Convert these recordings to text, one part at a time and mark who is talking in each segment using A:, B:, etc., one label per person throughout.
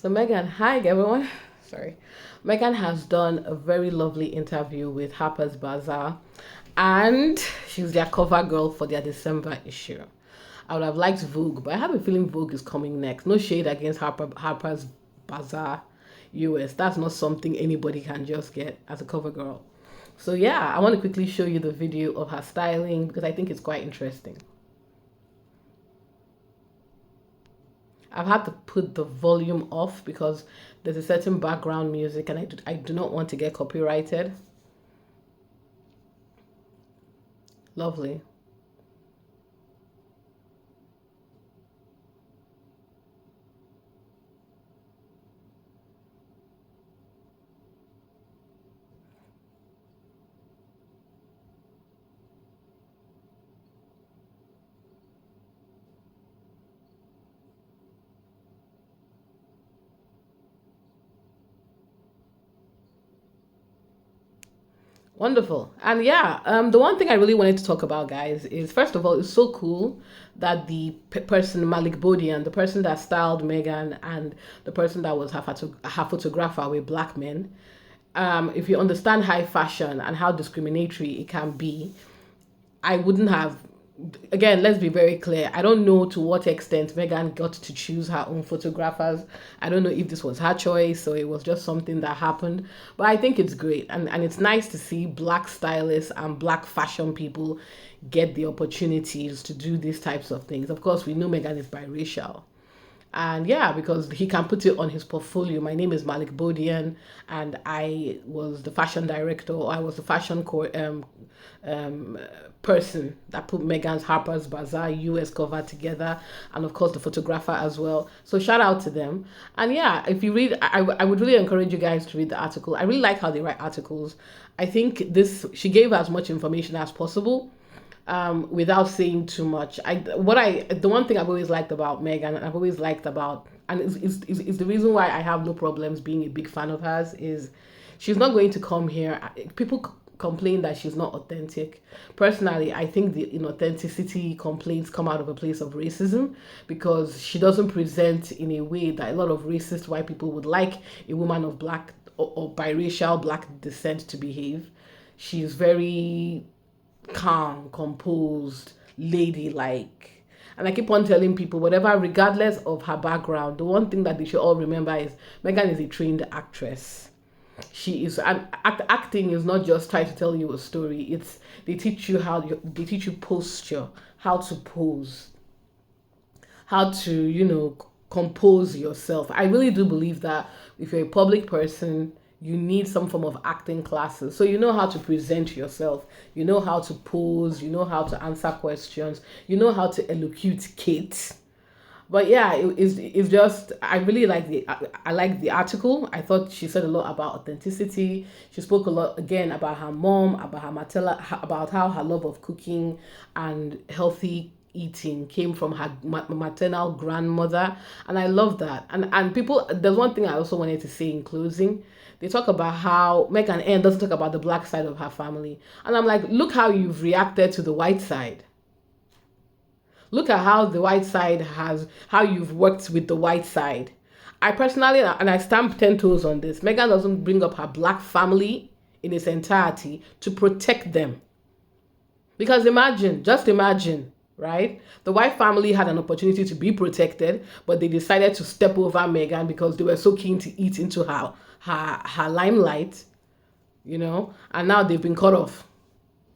A: So Megan, hi everyone. Sorry. Megan has done a very lovely interview with Harper's Bazaar and she's their cover girl for their December issue. I would have liked Vogue, but I have a feeling Vogue is coming next. No shade against Harper's Bazaar US. That's not something anybody can just get as a cover girl. So yeah, I want to quickly show you the video of her styling because I think it's quite interesting. I've had to put the volume off because there's a certain background music and I do not want to get copyrighted. Lovely. Wonderful. And yeah, the one thing I really wanted to talk about, guys, is first of all, it's so cool that the person, Malik Bodian, the person that styled Megan and the person that was her photographer were black men. If you understand high fashion and how discriminatory it can be, I wouldn't have. Again, let's be very clear. I don't know to what extent Megan got to choose her own photographers. I don't know if this was her choice or it was just something that happened. But I think it's great. And it's nice to see black stylists and black fashion people get the opportunities to do these types of things. Of course, we know Megan is biracial. And yeah, because he can put it on his portfolio. My name is Malik Bodian, and I was the fashion director, or I was the um, person that put Megan's Harper's Bazaar US cover together, and of course the photographer as well. So shout out to them. And yeah, if you read, I would really encourage you guys to read the article. I really like how they write articles. I think she gave as much information as possible without saying too much. The one thing I've always liked about Megan, and I've always liked about, and is the reason why I have no problems being a big fan of hers, is she's not going to come here. People complain that she's not authentic. Personally, I think the inauthenticity complaints come out of a place of racism because she doesn't present in a way that a lot of racist white people would like a woman of black or biracial black descent to behave. She's very calm, composed, ladylike. And I keep on telling people, whatever, regardless of her background, the one thing that they should all remember is Megan is a trained actress. She is, and acting is not just trying to tell you a story. It's they teach you posture, how to pose, how to compose yourself. I really do believe that if you're a public person, you need some form of acting classes. So you know how to present yourself, you know how to pose, you know how to answer questions, you know how to elocutate Kate. But yeah, it's just I really like I like the article. I thought she said a lot about authenticity. She spoke a lot again about her mom, about her about how her love of cooking and healthy eating came from her maternal grandmother, and I love that. And people, there's one thing I also wanted to say in closing. They talk about how Megan N doesn't talk about the black side of her family, and I'm like, look how you've reacted to the white side. Look at how the white side how you've worked with the white side. I personally, and I stamp 10 toes on this, Megan doesn't bring up her black family in its entirety to protect them. Because just imagine, right? The white family had an opportunity to be protected, but they decided to step over Megan because they were so keen to eat into her limelight, and now they've been cut off.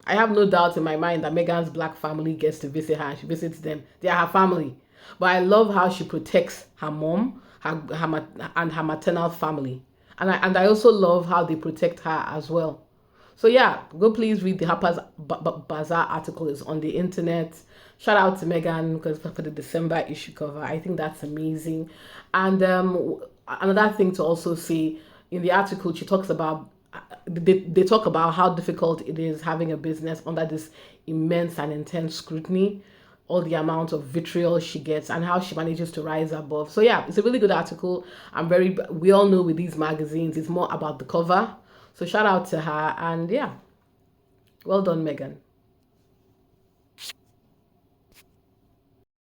A: I have no doubt in my mind that Megan's black family gets to visit her and she visits them. They are her family. But I love how she protects her mom and her maternal family. And I also love how they protect her as well. So yeah, go please read the Harper's Bazaar article. Is on the internet. Shout out to Megan because for the December issue cover. I think that's amazing. And another thing to also say, in the article, she talks about they talk about how difficult it is having a business under this immense and intense scrutiny, all the amount of vitriol she gets and how she manages to rise above. So yeah, it's a really good article. We all know with these magazines, it's more about the cover. So shout out to her, and yeah, well done, Megan.